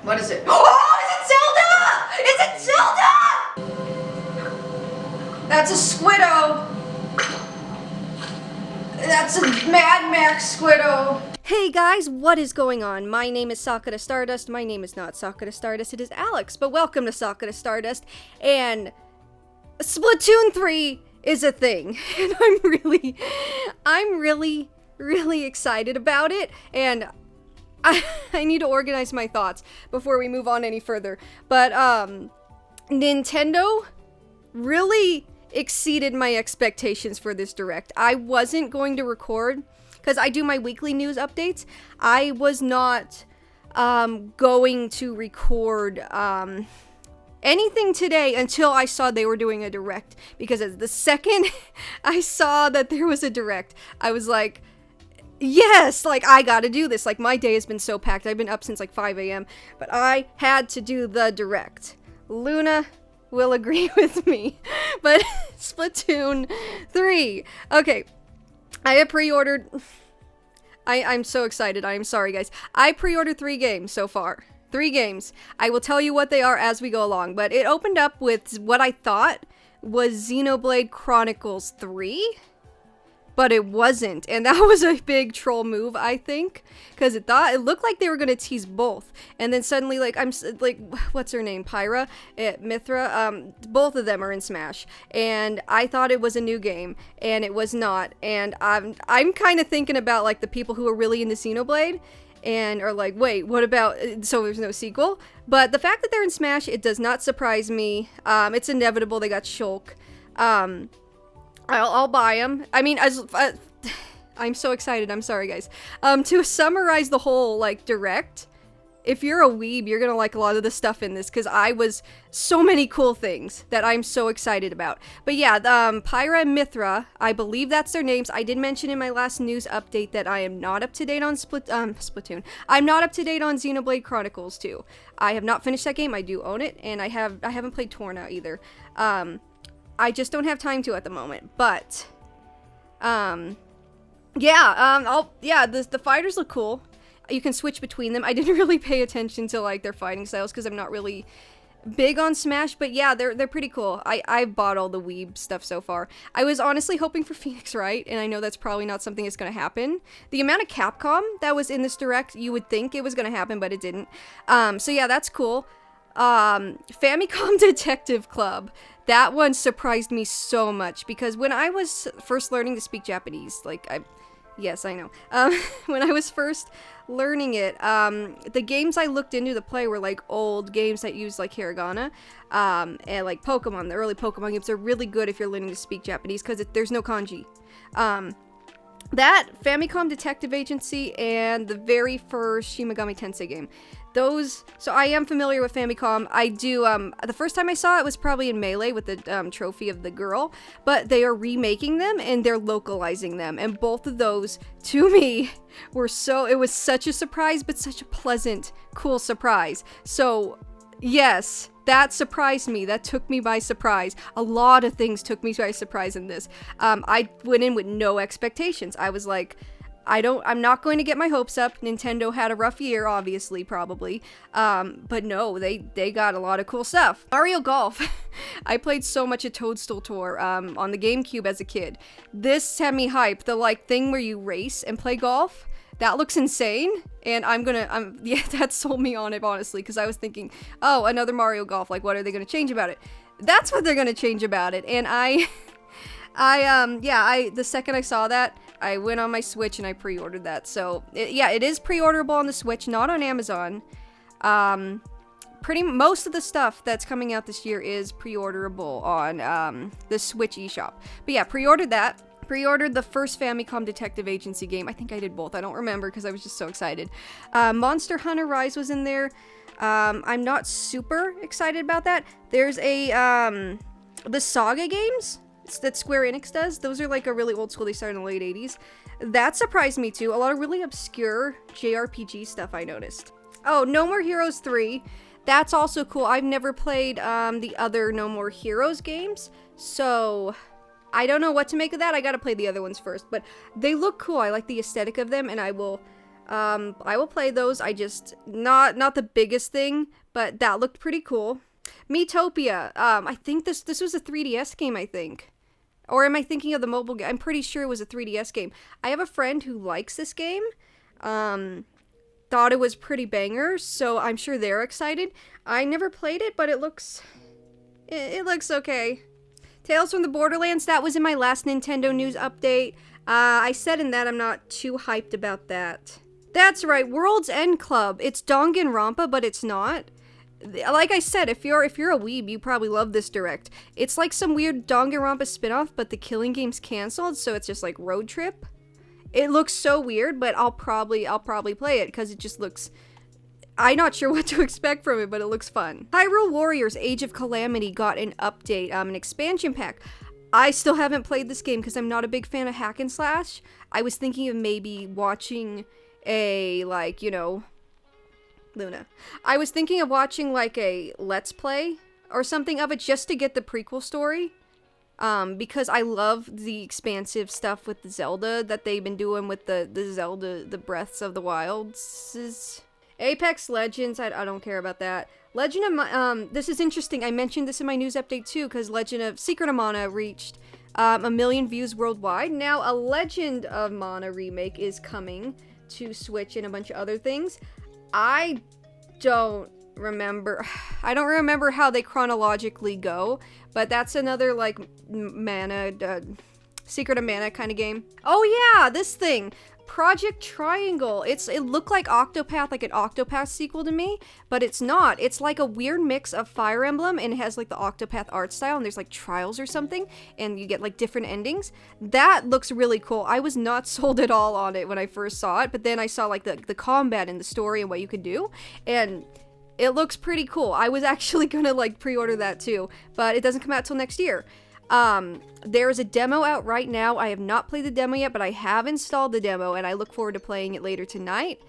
What is it? Oh, is it Zelda? Is it Zelda? That's a Squiddo. That's a Mad Max Squiddo. Hey guys, what is going on? My name is Sakura Stardust. My name is not Sakura Stardust, it is Alex, but welcome to Sakura Stardust, and Splatoon 3 is a thing, and I'm really excited about it, and I need to organize my thoughts before we move on any further, but, Nintendo really exceeded my expectations for this Direct. I wasn't going to record, because I do my weekly news updates. I was not going to record anything today until I saw they were doing a Direct, because the second I saw that there was a Direct, I was like, yes, like, I gotta do this. Like, my day has been so packed. I've been up since like 5 a.m., but I had to do the Direct. Luna will agree with me, but Splatoon 3. Okay, I have pre-ordered. I'm so excited. I'm sorry, guys. I pre-ordered 3 games so far. 3 games. I will tell you what they are as we go along, but it opened up with what I thought was Xenoblade Chronicles 3, but it wasn't, and that was a big troll move, I think, because it looked like they were gonna tease both, and then suddenly, like, what's her name, Pyra, Mithra, both of them are in Smash, and I thought it was a new game, and it was not, and I'm kind of thinking about, like, the people who are really into Xenoblade, and are like, wait, what about, so there's no sequel? But the fact that they're in Smash, it does not surprise me. It's inevitable. They got Shulk. I'll buy them. I mean, I'm so excited. I'm sorry, guys. To summarize the whole, like, Direct, if you're a weeb, you're gonna like a lot of the stuff in this, because so many cool things that I'm so excited about. But yeah, Pyra and Mithra, I believe that's their names. I did mention in my last news update that I am not up to date on Splatoon. I'm not up to date on Xenoblade Chronicles 2. I have not finished that game. I do own it, and I haven't played Torna either. I just don't have time to at the moment, but, the fighters look cool. You can switch between them. I didn't really pay attention to, like, their fighting styles, because I'm not really big on Smash, but yeah, they're pretty cool. I've bought all the weeb stuff so far. I was honestly hoping for Phoenix Wright, and I know that's probably not something that's gonna happen. The amount of Capcom that was in this Direct, you would think it was gonna happen, but it didn't. So yeah, that's cool. Famicom Detective Club. That one surprised me so much, because when I was first learning to speak Japanese, yes, I know. When I was first learning it, the games I looked into to play were, like, old games that used, like, hiragana, and, like, Pokemon. The early Pokemon games are really good if you're learning to speak Japanese, because there's no kanji. That, Famicom Detective Agency, and the very first Shin Megami Tensei game. So I am familiar with Famicom. I do, the first time I saw it was probably in Melee with the, trophy of the girl, but they are remaking them, and they're localizing them, and both of those, to me, it was such a surprise, but such a pleasant, cool surprise. So, yes, that surprised me. That took me by surprise. A lot of things took me by surprise in this. I went in with no expectations. I was like, I'm not going to get my hopes up. Nintendo had a rough year, obviously, probably. But no, they got a lot of cool stuff. Mario Golf. I played so much of Toadstool Tour, on the GameCube as a kid. This had me hyped. The, like, thing where you race and play golf. That looks insane, and yeah, that sold me on it, honestly, because I was thinking, oh, another Mario Golf, like, what are they gonna change about it? That's what they're gonna change about it, and the second I saw that, I went on my Switch and I pre-ordered that, so, it is pre-orderable on the Switch, not on Amazon. Most of the stuff that's coming out this year is pre-orderable on, the Switch eShop. But yeah, pre-ordered that. Pre-ordered the first Famicom Detective Agency game. I think I did both. I don't remember because I was just so excited. Monster Hunter Rise was in there. I'm not super excited about that. There's the Saga games that Square Enix does. Those are, like, a really old school. They started in the late 80s. That surprised me too. A lot of really obscure JRPG stuff I noticed. Oh, No More Heroes 3. That's also cool. I've never played the other No More Heroes games, so I don't know what to make of that. I gotta play the other ones first, but they look cool. I like the aesthetic of them, and I will I will play those. I just, not the biggest thing, but that looked pretty cool. Miitopia. I think this was a 3DS game, I think. Or am I thinking of the mobile game? I'm pretty sure it was a 3DS game. I have a friend who likes this game. Thought it was pretty banger, so I'm sure they're excited. I never played it, but it looks okay. Tales from the Borderlands, that was in my last Nintendo news update. I said in that I'm not too hyped about that. That's right, World's End Club. It's Danganronpa, but it's not. Like I said, if you're a weeb, you probably love this direct. It's like some weird Danganronpa spinoff, but the killing game's canceled, so it's just like road trip. It looks so weird, but I'll probably play it because it just looks. I'm not sure what to expect from it, but it looks fun. Hyrule Warriors: Age of Calamity got an update, an expansion pack. I still haven't played this game because I'm not a big fan of hack and slash. I was thinking of maybe watching a, like, you know, Luna. I was thinking of watching like a Let's Play or something of it just to get the prequel story. Because I love the expansive stuff with the Zelda that they've been doing with the Zelda, the Breaths of the Wilds. Apex Legends, I don't care about that. Legend of, this is interesting, I mentioned this in my news update too, because Legend of Secret of Mana reached, 1 million views worldwide. Now, a Legend of Mana remake is coming to Switch and a bunch of other things. I don't remember how they chronologically go, but that's another, like, Mana, Secret of Mana kind of game. Oh yeah, this thing! Project Triangle. It looked like Octopath, like an Octopath sequel to me, but it's not. It's like a weird mix of Fire Emblem, and it has like the Octopath art style, and there's like trials or something, and you get like different endings. That looks really cool. I was not sold at all on it when I first saw it, but then I saw like the combat and the story and what you could do, and it looks pretty cool. I was actually gonna like pre-order that too, but it doesn't come out till next year. There is a demo out right now. I have not played the demo yet, but I have installed the demo, and I look forward to playing it later tonight.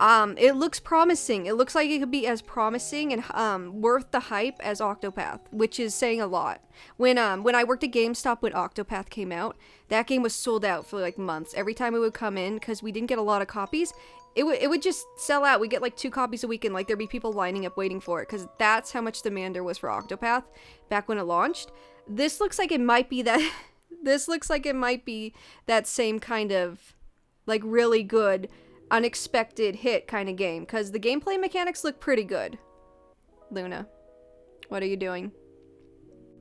It looks promising. It looks like it could be as promising and worth the hype as Octopath, which is saying a lot. When I worked at GameStop when Octopath came out, that game was sold out for like months. Every time it would come in, because we didn't get a lot of copies, it would just sell out. We get like 2 copies a week, and like there'd be people lining up waiting for it, because that's how much demand there was for Octopath back when it launched. This looks like it might be that. This looks like it might be that same kind of, like, really good, unexpected hit kind of game, because the gameplay mechanics look pretty good. Luna, what are you doing?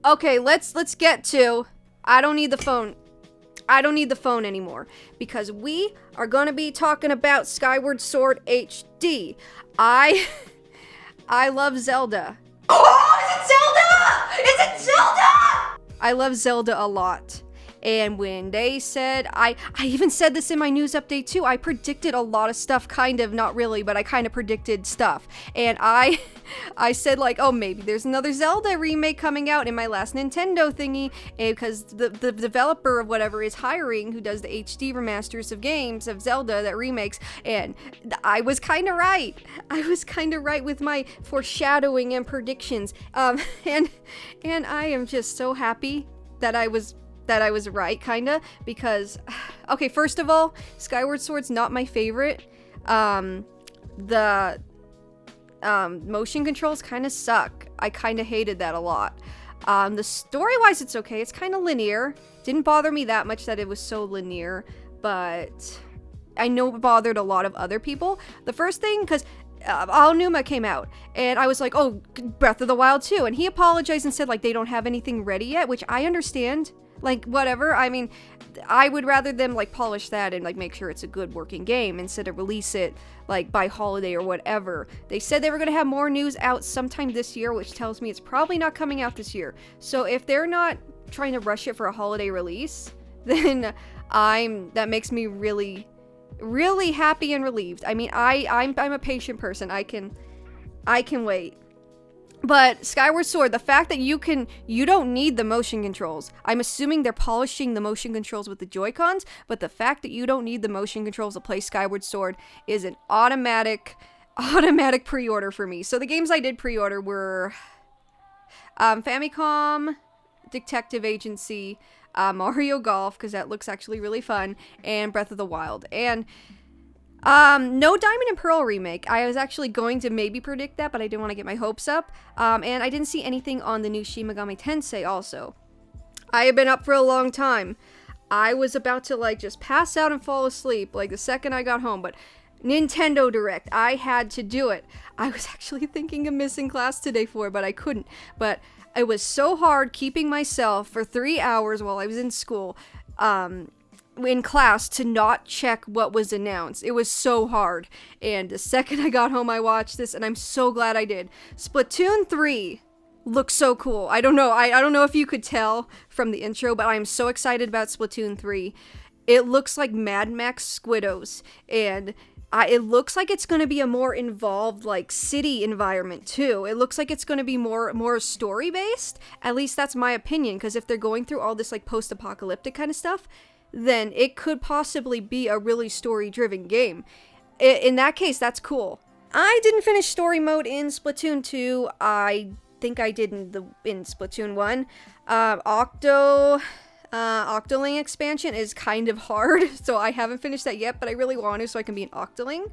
Okay, let's get to. I don't need the phone. I don't need the phone anymore, because we are gonna be talking about Skyward Sword HD. I love Zelda. Oh, is it Zelda? Is it Zelda? I love Zelda a lot. And when they said, I even said this in my news update too, I predicted a lot of stuff, kind of, not really, but I kind of predicted stuff. And I said like, oh, maybe there's another Zelda remake coming out in my last Nintendo thingy, because the developer of whatever is hiring, who does the HD remasters of games of Zelda that remakes, and I was kind of right. I was kind of right with my foreshadowing and predictions. And I am just so happy that I was right, kinda, because, okay, first of all, Skyward Sword's not my favorite. The motion controls kind of suck. I kind of hated that a lot. The story-wise, it's okay. It's kind of linear. Didn't bother me that much that it was so linear, but I know it bothered a lot of other people. The first thing, because Aonuma came out, and I was like, oh, Breath of the Wild 2, and he apologized and said, like, they don't have anything ready yet, which I understand. Like, whatever. I mean, I would rather them, like, polish that and, like, make sure it's a good working game instead of release it, like, by holiday or whatever. They said they were going to have more news out sometime this year, which tells me it's probably not coming out this year. So if they're not trying to rush it for a holiday release, then that makes me really, really happy and relieved. I mean, I'm a patient person. I can wait. But Skyward Sword, the fact that you don't need the motion controls. I'm assuming they're polishing the motion controls with the Joy-Cons, but the fact that you don't need the motion controls to play Skyward Sword is an automatic pre-order for me. So the games I did pre-order were Famicom, Detective Agency, Mario Golf, because that looks actually really fun, and Breath of the Wild. And No Diamond and Pearl remake. I was actually going to maybe predict that, but I didn't want to get my hopes up. And I didn't see anything on the new Shin Megami Tensei also. I have been up for a long time. I was about to like just pass out and fall asleep like the second I got home, but Nintendo Direct, I had to do it. I was actually thinking of missing class today for it, but I couldn't. But it was so hard keeping myself for 3 hours while I was in school, in class, to not check what was announced. It was so hard. And the second I got home, I watched this, and I'm so glad I did. Splatoon 3 looks so cool. I don't know. I don't know if you could tell from the intro, but I'm so excited about Splatoon 3. It looks like Mad Max Squiddos, and it looks like it's going to be a more involved, like, city environment, too. It looks like it's going to be more story-based. At least that's my opinion, because if they're going through all this, like, post-apocalyptic kind of stuff, then it could possibly be a really story-driven game. In that case, that's cool. I didn't finish story mode in Splatoon 2. I think I did in Splatoon 1. Octoling expansion is kind of hard, so I haven't finished that yet, but I really want to so I can be an Octoling.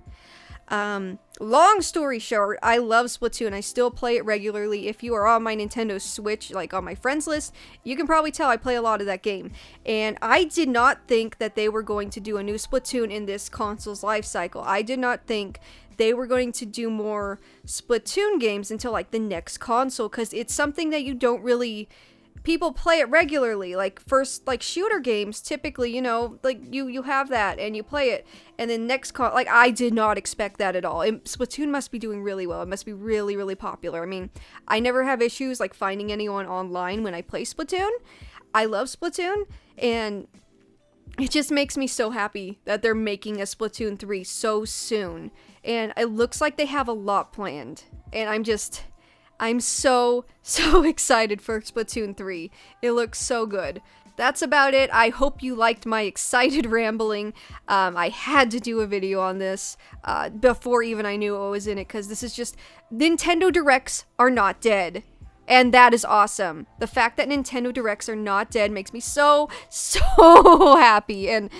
Long story short, I love Splatoon. I still play it regularly. If you are on my Nintendo Switch, like on my friends list, you can probably tell I play a lot of that game. And I did not think that they were going to do a new Splatoon in this console's life cycle. I did not think they were going to do more Splatoon games until like the next console, because it's something that you don't really... People play it regularly, like first, like shooter games, typically, you know, like you have that and you play it, and then like I did not expect that at all. Splatoon must be doing really well. It must be really, really popular. I mean, I never have issues like finding anyone online when I play Splatoon. I love Splatoon, and it just makes me so happy that they're making a Splatoon 3 so soon, and it looks like they have a lot planned, and I'm so excited for Splatoon 3. It looks so good. That's about it. I hope you liked my excited rambling. I had to do a video on this before even I knew what was in it, because this is just... Nintendo Directs are not dead. And that is awesome. The fact that Nintendo Directs are not dead makes me so happy. And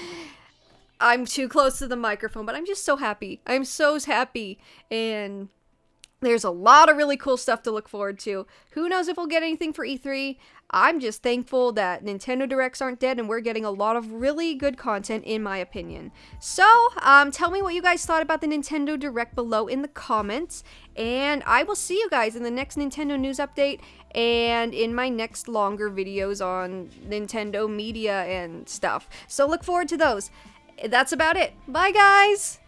I'm too close to the microphone, but I'm just so happy. I'm so happy. And... there's a lot of really cool stuff to look forward to. Who knows if we'll get anything for E3? I'm just thankful that Nintendo Directs aren't dead and we're getting a lot of really good content, in my opinion. So, tell me what you guys thought about the Nintendo Direct below in the comments. And I will see you guys in the next Nintendo news update and in my next longer videos on Nintendo media and stuff. So look forward to those. That's about it. Bye, guys!